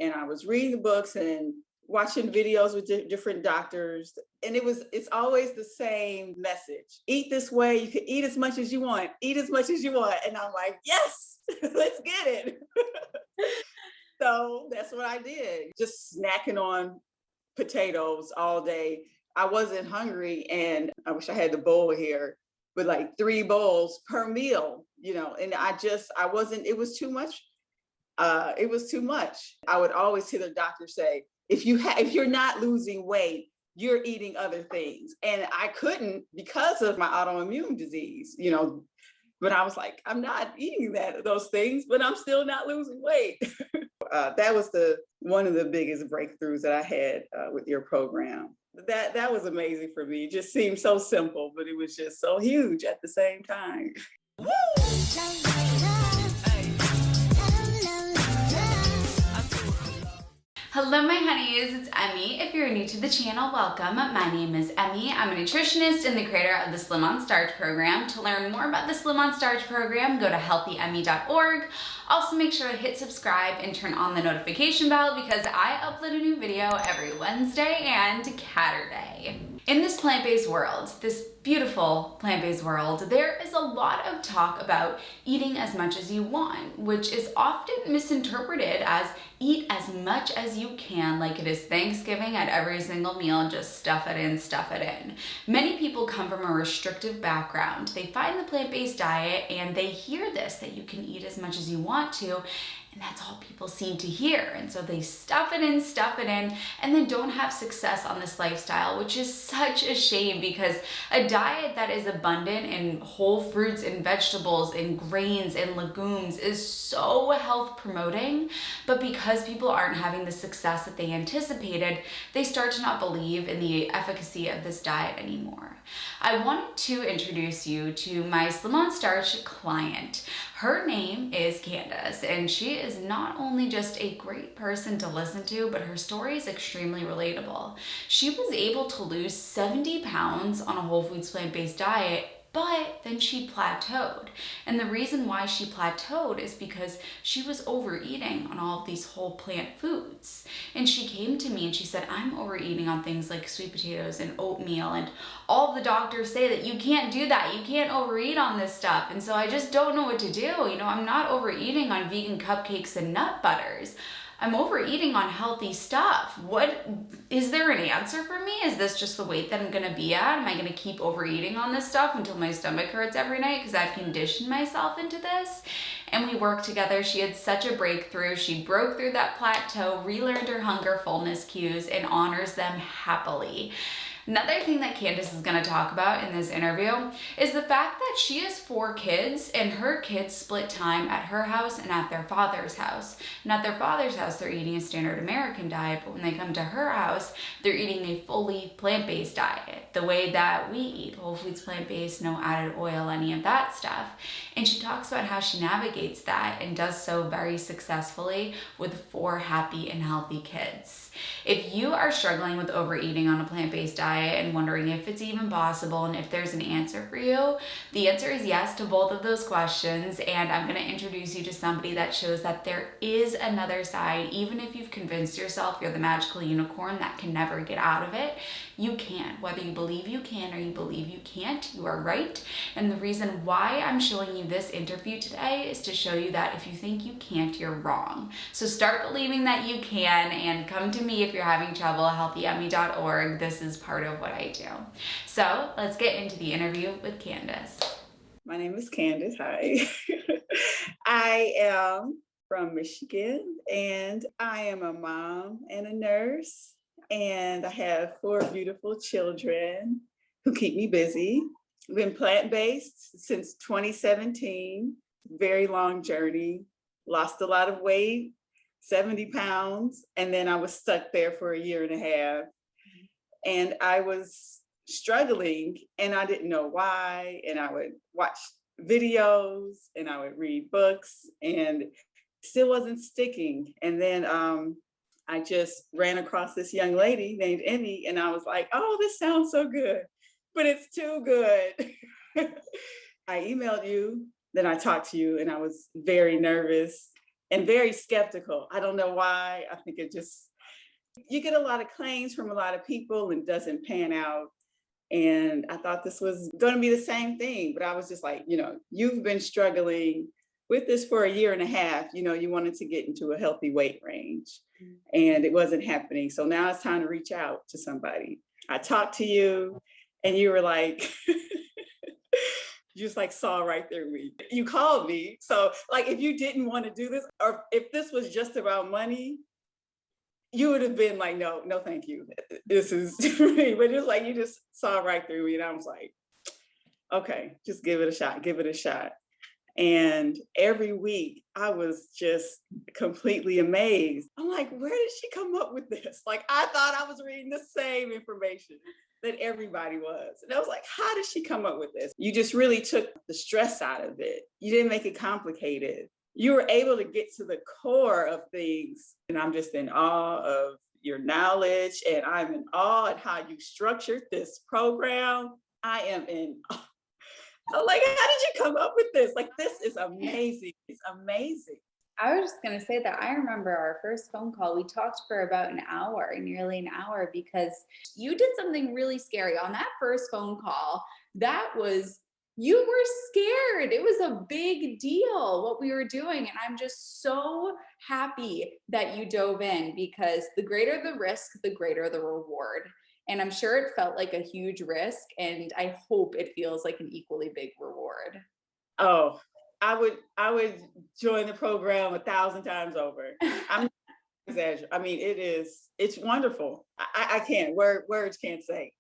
And I was reading the books and watching videos with different doctors. And it's always the same message. Eat this way. You can eat as much as you want. Eat as much as you want. And I'm like, yes, let's get it. So that's what I did. Just snacking on potatoes all day. I wasn't hungry, and I wish I had the bowl here, but like 3 bowls per meal, and I wasn't, it was too much. It was too much. I would always hear the doctor say, if you're not losing weight, you're eating other things. And I couldn't because of my autoimmune disease, but I was like, I'm not eating those things, but I'm still not losing weight. That was one of the biggest breakthroughs that I had with your program. That was amazing for me. It just seemed so simple, but it was just so huge at the same time. Hello my honeys, it's Emmie. If you're new to the channel, welcome. My name is Emmie. I'm a nutritionist and the creator of the Slim on Starch program. To learn more about the Slim on Starch program, go to healthyemmie.org. Also make sure to hit subscribe and turn on the notification bell because I upload a new video every Wednesday and Saturday. In this plant-based world, this beautiful plant-based world, there is a lot of talk about eating as much as you want, which is often misinterpreted as eat as much as you can, like it is Thanksgiving at every single meal, just stuff it in, stuff it in. Many people come from a restrictive background. They find the plant-based diet and they hear this, that you can eat as much as you want to, and that's all people seem to hear. And so they stuff it in, and then don't have success on this lifestyle, which is such a shame because a diet that is abundant in whole fruits and vegetables and grains and legumes is so health promoting. But because people aren't having the success that they anticipated, they start to not believe in the efficacy of this diet anymore. I wanted to introduce you to my Slim on Starch client. Her name is Candace, and she is not only just a great person to listen to, but her story is extremely relatable. She was able to lose 70 pounds on a whole foods plant-based diet, but then she plateaued. And the reason why she plateaued is because she was overeating on all of these whole plant foods. And she came to me and she said, I'm overeating on things like sweet potatoes and oatmeal, and all the doctors say that you can't do that. You can't overeat on this stuff. And so I just don't know what to do. I'm not overeating on vegan cupcakes and nut butters. I'm overeating on healthy stuff. Is there an answer for me? Is this just the weight that I'm gonna be at? Am I gonna keep overeating on this stuff until my stomach hurts every night because I've conditioned myself into this? And we worked together. She had such a breakthrough. She broke through that plateau, relearned her hunger fullness cues, and honors them happily. Another thing that Candace is going to talk about in this interview is the fact that she has 4 kids and her kids split time at her house and at their father's house. And at their father's house, they're eating a standard American diet, but when they come to her house, they're eating a fully plant-based diet, the way that we eat, whole foods plant-based, no added oil, any of that stuff. And she talks about how she navigates that and does so very successfully with 4 happy and healthy kids. If you are struggling with overeating on a plant-based diet and wondering if it's even possible and if there's an answer for you, the answer is yes to both of those questions. And I'm going to introduce you to somebody that shows that there is another side. Even if you've convinced yourself you're the magical unicorn that can never get out of it, you can. Whether you believe you can or you believe you can't, you are right. And the reason why I'm showing you this interview today is to show you that if you think you can't, you're wrong. So start believing that you can and come to me if you're having trouble, healthyemmie.org. This is part of what I do. So let's get into the interview with Candace. My name is Candace. Hi. I am from Michigan, and I am a mom and a nurse, and I have 4 beautiful children who keep me busy. I've been plant-based since 2017, very long journey, lost a lot of weight, 70 pounds, and then I was stuck there for a year and a half. And I was struggling and I didn't know why. And I would watch videos and I would read books and still wasn't sticking. And then I just ran across this young lady named Emmie, and I was like, oh, this sounds so good, but it's too good. I emailed you, then I talked to you, and I was very nervous. and very skeptical. I don't know why. I think you get a lot of claims from a lot of people and it doesn't pan out. And I thought this was going to be the same thing, but I was just like, you've been struggling with this for a year and a half. You wanted to get into a healthy weight range and it wasn't happening. So now it's time to reach out to somebody. I talked to you and you were like, you just like saw right through me. You called me. So like, if you didn't want to do this, or if this was just about money, you would have been like, no, thank you. This is me. But it's like, you just saw right through me. And I was like, okay, just give it a shot. And every week I was just completely amazed. I'm like, where did she come up with this? Like, I thought I was reading the same information that everybody was. And I was like, how did she come up with this? You just really took the stress out of it. You didn't make it complicated. You were able to get to the core of things. And I'm just in awe of your knowledge. And I'm in awe at how you structured this program. I am in awe. I'm like, how did you come up with this? Like, this is amazing. It's amazing. I was just going to say that I remember our first phone call. We talked for about an hour, nearly an hour, because you did something really scary on that first phone call. You were scared. It was a big deal what we were doing. And I'm just so happy that you dove in, because the greater the risk, the greater the reward. And I'm sure it felt like a huge risk, and I hope it feels like an equally big reward. Oh, I would join the program 1,000 times over. I'm not exaggerating. I mean, it's wonderful. I can't, words can't say.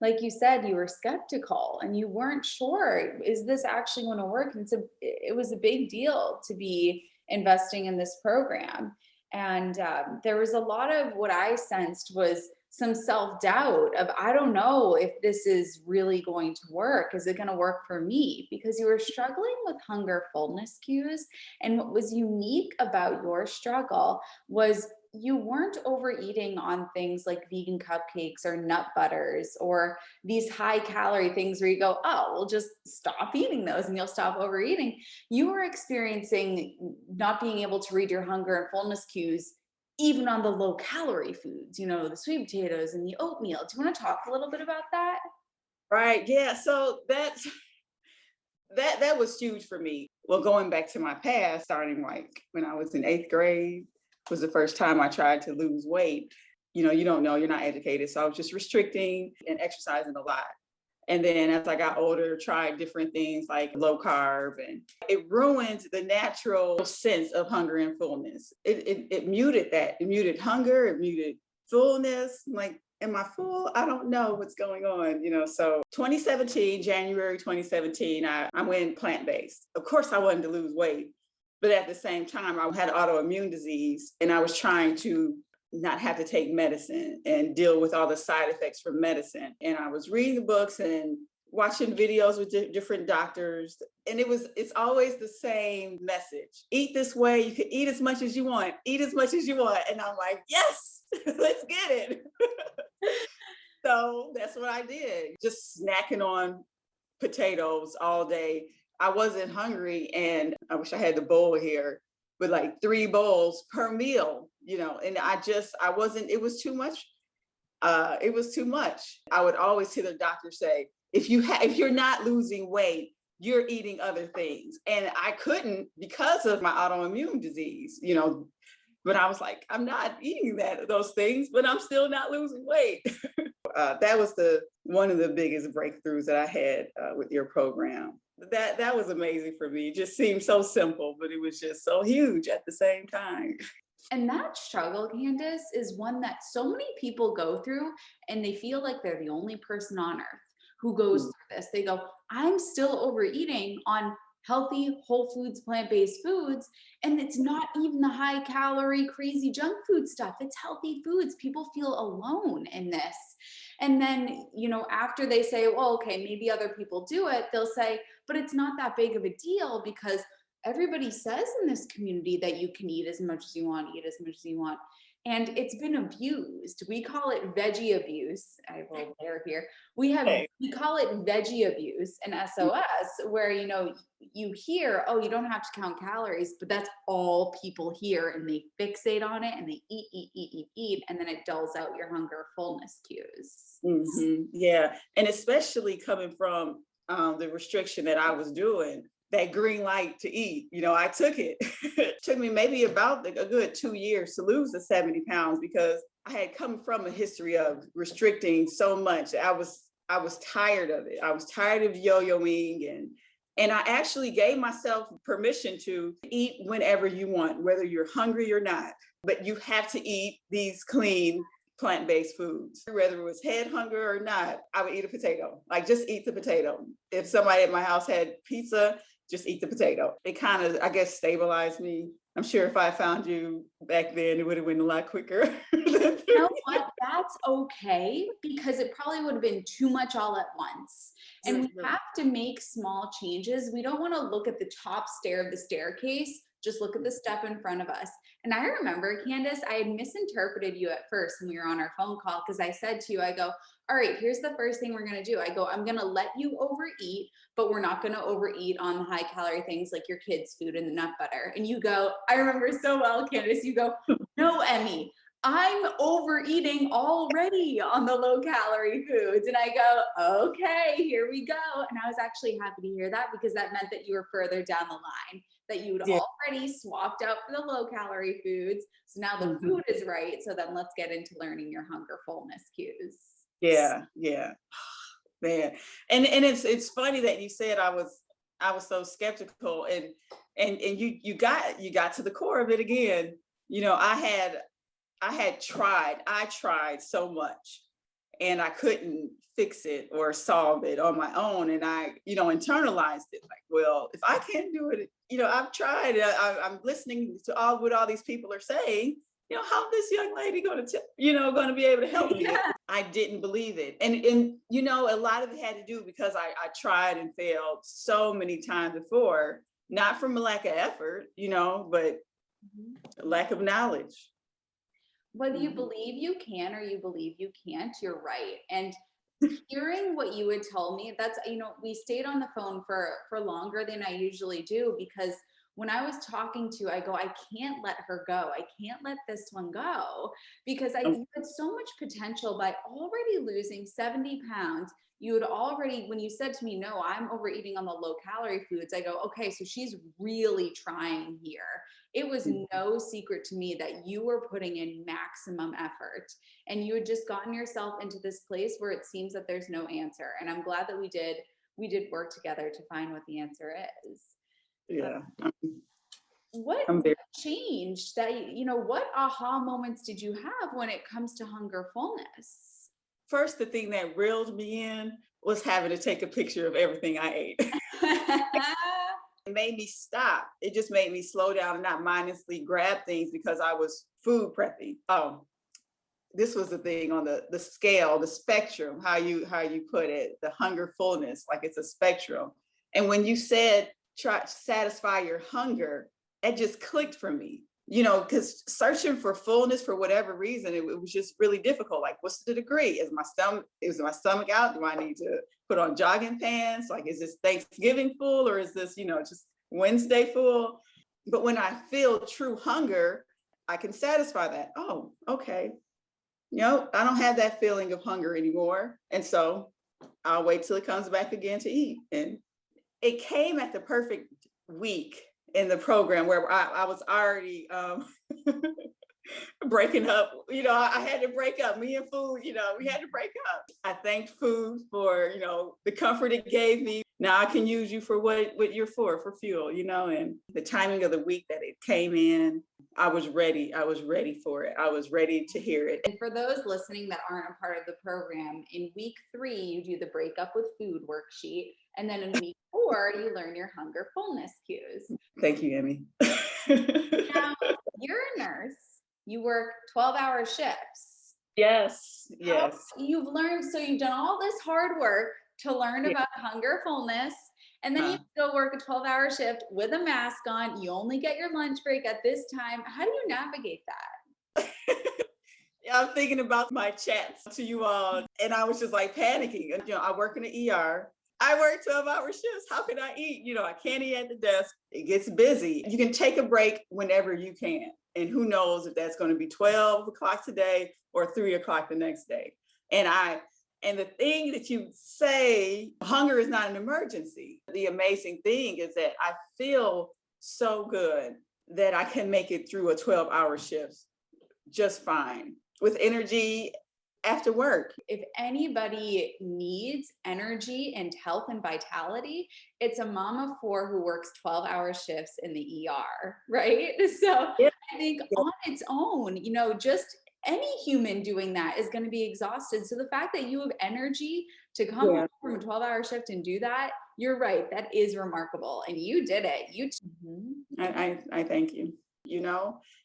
Like you said, you were skeptical and you weren't sure, is this actually going to work? And it was a big deal to be investing in this program. And there was a lot of what I sensed was some self-doubt of, I don't know if this is really going to work. Is it going to work for me? Because you were struggling with hunger fullness cues. And what was unique about your struggle was you weren't overeating on things like vegan cupcakes or nut butters or these high calorie things where you go, oh, we'll just stop eating those and you'll stop overeating. You were experiencing not being able to read your hunger and fullness cues even on the low calorie foods, the sweet potatoes and the oatmeal. Do you want to talk a little bit about that? Right. Yeah. So that was huge for me. Well, going back to my past, starting like when I was in 8th grade, was the first time I tried to lose weight. You don't know, you're not educated. So I was just restricting and exercising a lot. And then as I got older, tried different things like low carb, and it ruined the natural sense of hunger and fullness. It muted that. It muted hunger, it muted fullness. I'm like, am I full? I don't know what's going on, So January 2017, I went plant-based. Of course, I wanted to lose weight, but at the same time, I had autoimmune disease and I was trying to not have to take medicine and deal with all the side effects from medicine. And I was reading the books and watching videos with different doctors. And it's always the same message. Eat this way. You can eat as much as you want. Eat as much as you want. And I'm like, yes, let's get it. So that's what I did. Just snacking on potatoes all day. I wasn't hungry, and I wish I had the bowl here, but like 3 bowls per meal, and it was too much. It was too much. I would always hear the doctor say, if you're not losing weight, you're eating other things. And I couldn't because of my autoimmune disease, but I was like, I'm not eating those things, but I'm still not losing weight. That was one of the biggest breakthroughs that I had with your program. That was amazing for me. It just seemed so simple, but it was just so huge at the same time. And that struggle, Candace, is one that so many people go through, and they feel like they're the only person on earth who goes through this. They go, I'm still overeating on healthy, whole foods, plant-based foods. And it's not even the high calorie, crazy junk food stuff. It's healthy foods. People feel alone in this. And then, after they say, well, okay, maybe other people do it, they'll say, but it's not that big of a deal because everybody says in this community that you can eat as much as you want, eat as much as you want. and it's been abused. We call it veggie abuse. I will bear here. We call it veggie abuse and SOS, where, you know, you hear, oh, you don't have to count calories, but that's all people hear, and they fixate on it, and they eat, and then it dulls out your hunger fullness cues. Yeah, and especially coming from the restriction that I was doing, that green light to eat, you know, I took it. It took me maybe about a good 2 years to lose the 70 pounds, because I had come from a history of restricting so much. I was tired of it. I was tired of yo-yoing, and I actually gave myself permission to eat whenever you want, whether you're hungry or not. But you have to eat these clean plant-based foods. Whether it was head hunger or not, I would eat a potato. Like, just eat the potato. If somebody at my house had pizza, just eat the potato. It kind of, I guess, stabilized me. I'm sure if I found you back then, it would have been a lot quicker. You know what? That's okay, because it probably would have been too much all at once. And we have to make small changes. We don't want to look at the top stair of the staircase. Just look at the step in front of us. And I remember, Candace, I had misinterpreted you at first when we were on our phone call, because I said to you, I go, all right, here's the first thing we're going to do. I go, I'm going to let you overeat, but we're not going to overeat on the high calorie things like your kids' food and the nut butter. And you go, I remember so well, Candace, you go, no, Emmie, I'm overeating already on the low calorie foods. And I go, okay, here we go. And I was actually happy to hear that, because that meant that you were further down the line, that you'd already swapped out for the low calorie foods. So now the food is right. So then let's get into learning your hunger fullness cues. Yeah, man. And it's funny that you said I was so skeptical, and you got to the core of it again. You know, I tried so much, and I couldn't fix it or solve it on my own. And I, you know, internalized it, like, well, if I can't do it, you know, I've tried. I'm listening to what all these people are saying. You know, how this young lady going to be able to help me? Yeah. I didn't believe it. And you know, a lot of it had to do because I tried and failed so many times before, not from a lack of effort, you know, but a lack of knowledge. Whether you believe you can or you believe you can't, you're right. And hearing what you would tell me, that's, you know, we stayed on the phone for longer than I usually do, because when I was talking to you, I go, I can't let her go. I can't let this one go, because you had so much potential by already losing 70 pounds. You had already, when you said to me, no, I'm overeating on the low calorie foods, I go, okay, so she's really trying here. It was no secret to me that you were putting in maximum effort, and you had just gotten yourself into this place where it seems that there's no answer. And I'm glad that we did work together to find what the answer is. Yeah. What changed that, you know, what aha moments did you have when it comes to hunger fullness? First, the thing that reeled me in was having to take a picture of everything I ate. It made me stop. It just made me slow down and not mindlessly grab things because I was food prepping. This was the thing on the scale, the spectrum, how you put it, the hunger fullness, like it's a spectrum. And when you said try to satisfy your hunger, it just clicked for me, you know, because searching for fullness for whatever reason, it was just really difficult. Like, what's the degree? Is my stomach out? Do I need to put on jogging pants? Like, is this Thanksgiving full, or is this, you know, just Wednesday full? But when I feel true hunger, I can satisfy that. Oh, okay. You know, I don't have that feeling of hunger anymore. And so I'll wait till it comes back again to eat. And it came at the perfect week in the program where I was already breaking up. You know, I had to break up. Me and food, you know, we had to break up. I thanked food for, you know, the comfort it gave me. Now I can use you for what you're for fuel, you know. And the timing of the week that it came in, I was ready. I was ready for it. I was ready to hear it. And for those listening that aren't a part of the program, in week 3, you do the breakup with food worksheet. And then in week 4, you learn your hunger fullness cues. Thank you, Emmie. Now, you're a nurse. You work 12-hour shifts. Yes. You've learned, so you've done all this hard work to learn about hunger fullness. And then you go work a 12-hour shift with a mask on. You only get your lunch break at this time. How do you navigate that? I'm thinking about my chats to you all, and I was just like panicking. I work in the ER. I work 12-hour shifts. How can I eat? I can't eat at the desk. It gets busy. You can take a break whenever you can. And who knows if that's going to be 12 o'clock today or 3 o'clock the next day. And the thing that you say, hunger is not an emergency. The amazing thing is that I feel so good that I can make it through a 12-hour shift just fine with energy after work. If anybody needs energy and health and vitality, it's a mom of 4 who works 12-hour shifts in the ER, right? So Yeah. I think on its own, just any human doing that is going to be exhausted. So the fact that you have energy to come home from a 12-hour shift and do that, you're right. That is remarkable. And you did it. I thank you.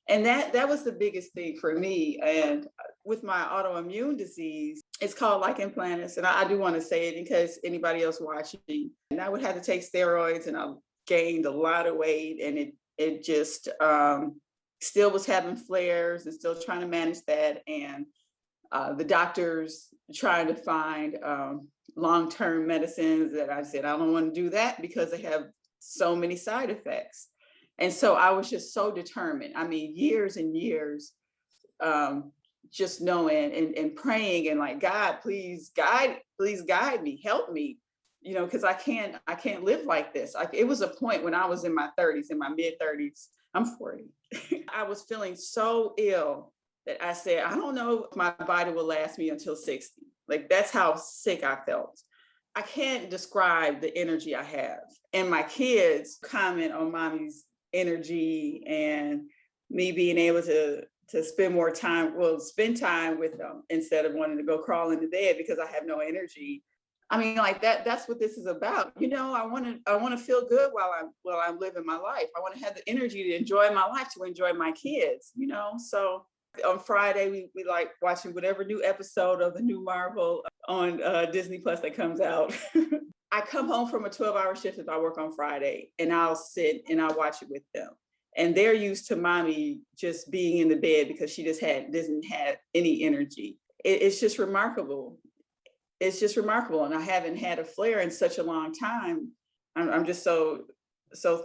And that was the biggest thing for me. And with my autoimmune disease, it's called lichen planus. And I do want to say it in case anybody else watching. And I would have to take steroids, and I gained a lot of weight, and it just still was having flares and still trying to manage that. And the doctors trying to find long-term medicines that I said, I don't want to do that because they have so many side effects. And so I was just so determined. I mean, years and years, just knowing and praying and like, God, please guide me, help me, because I can't live like this. It was a point when I was in my 30s, in my mid 30s, I'm 40. I was feeling so ill that I said, I don't know if my body will last me until 60. Like, that's how sick I felt. I can't describe the energy I have. And my kids comment on mommy's energy and me being able to spend more time, spend time with them instead of wanting to go crawl into bed because I have no energy. I mean, like that's what this is about. I want to feel good while I'm living my life. I want to have the energy to enjoy my life, to enjoy my kids, So on Friday, we like watching whatever new episode of the new Marvel on Disney Plus that comes out. I come home from a 12-hour shift if I work on Friday, and I'll sit and I'll watch it with them. And they're used to mommy just being in the bed because she doesn't have any energy. It's just remarkable. It's just remarkable. And I haven't had a flare in such a long time. I'm just so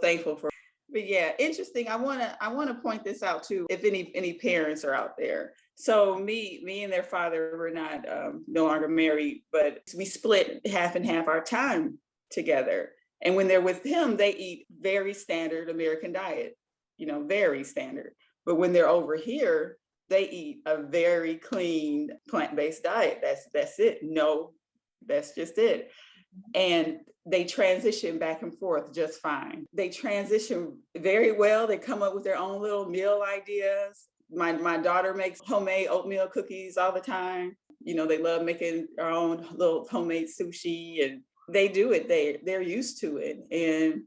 thankful for. But yeah, interesting. I want to point this out too, if any parents are out there. So me and their father were not no longer married, but we split half and half our time together. And when they're with him, they eat very standard American diet, very standard. But when they're over here, they eat a very clean plant-based diet. That's it. No, that's just it. And they transition back and forth just fine. They transition very well. They come up with their own little meal ideas. My daughter makes homemade oatmeal cookies all the time. They love making their own little homemade sushi, and they do it. They're used to it, and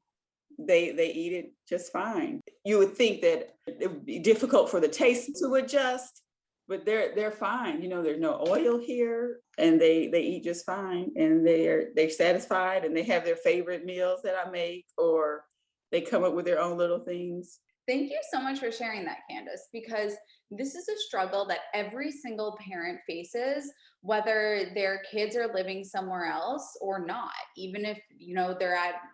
they eat it just fine. You would think that it would be difficult for the taste to adjust, but they're fine. There's no oil here, and they eat just fine, and they're satisfied, and they have their favorite meals that I make, or they come up with their own little things. Thank you so much for sharing that, Candace, because this is a struggle that every single parent faces, whether their kids are living somewhere else or not, even if,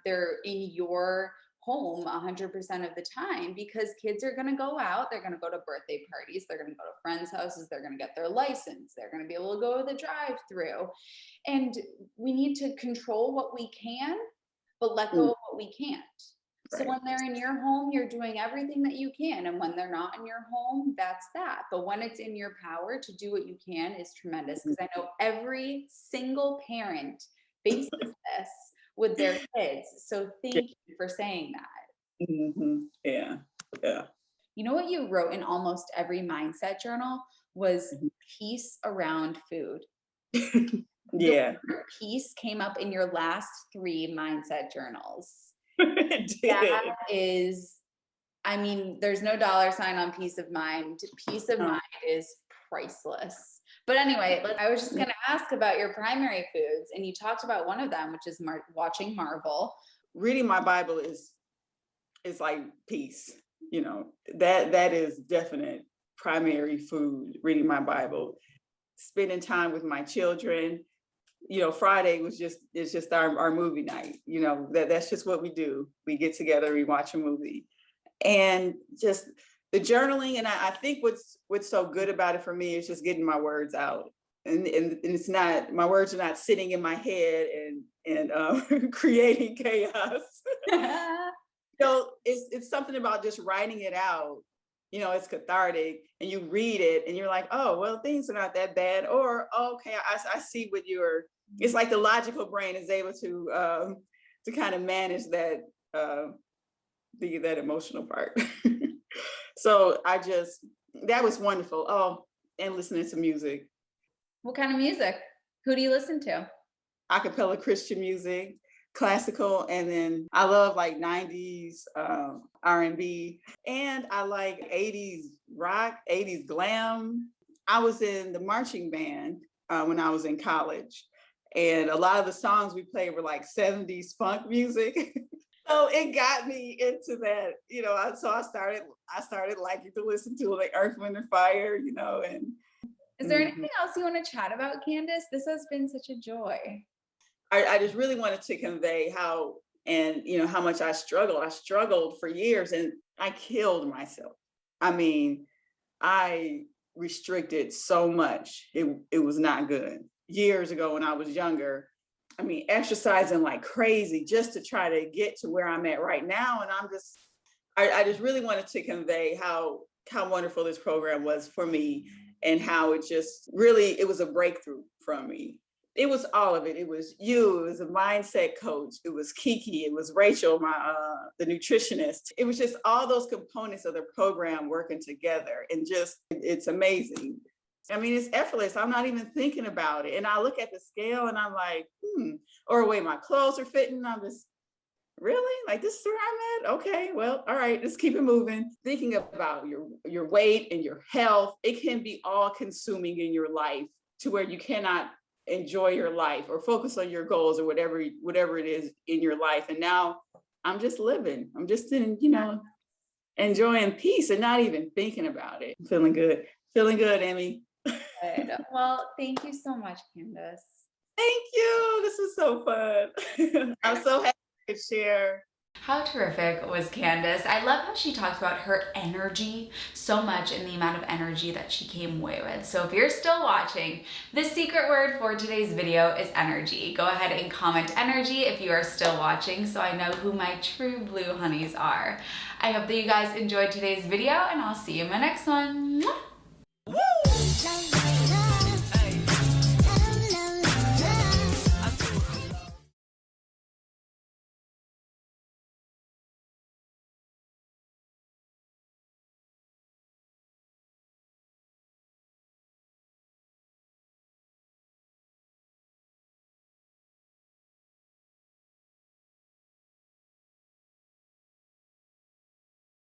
they're in your home 100% of the time, because kids are going to go out, they're going to go to birthday parties, they're going to go to friends' houses, they're going to get their license, they're going to be able to go to the drive-through. And we need to control what we can, but let go of what we can't. So when they're in your home, you're doing everything that you can. And when they're not in your home, that's that. But when it's in your power to do what you can is tremendous. Because I know every single parent faces this with their kids. So thank you for saying that. Mm-hmm. Yeah. You know what you wrote in almost every mindset journal was peace around food. Yeah. The word peace came up in your last 3 mindset journals. That is, there's no dollar sign on peace of mind. Peace of mind is priceless. But anyway, I was just going to ask about your primary foods, and you talked about one of them, which is watching Marvel. Reading my Bible is like peace. That is definite primary food, reading my Bible, spending time with my children. Friday it's just our movie night. That's just what we do. We get together, we watch a movie. And just the journaling. And I think what's so good about it for me is just getting my words out. And it's not, my words are not sitting in my head and creating chaos. It's something about just writing it out. It's cathartic, and you read it and you're like, oh, well, things are not that bad. Or, oh, okay, I see what it's like the logical brain is able to kind of manage that, that emotional part. So that was wonderful. Oh, and listening to music. What kind of music? Who do you listen to? Acapella Christian music, classical, and then I love like 90s R&B, and I like 80s rock, 80s glam. I was in the marching band when I was in college, and a lot of the songs we played were like 70s funk music. So it got me into that, so I started liking to listen to like Earth, Wind and Fire, and is there anything else you want to chat about, Candace? This has been such a joy. I just really wanted to convey how much I struggled. I struggled for years and I killed myself. I mean, I restricted so much. It was not good. Years ago when I was younger, I mean, exercising like crazy just to try to get to where I'm at right now. And I just really wanted to convey how wonderful this program was for me, and how it was a breakthrough from me. It was all of it. It was you, it was a mindset coach, it was Kiki, it was Rachel, the nutritionist. It was just all those components of the program working together, and it's amazing. I mean, it's effortless. I'm not even thinking about it. And I look at the scale and I'm like, or the way my clothes are fitting, I'm just, really? Like, this is where I'm at? Okay, well, all right, let's keep it moving. Thinking about your weight and your health, it can be all consuming in your life to where you cannot enjoy your life or focus on your goals or whatever it is in your life. And now I'm just living. I'm just enjoying peace and not even thinking about it. Feeling good, Emmie. Good. Well, thank you so much, Candace. Thank you. This was so fun. I'm so happy to share. How terrific was Candace? I love how she talked about her energy so much, and the amount of energy that she came away with. So if you're still watching, the secret word for today's video is energy. Go ahead and comment energy if you are still watching, so I know who my true blue honeys are. I hope that you guys enjoyed today's video, and I'll see you in my next one.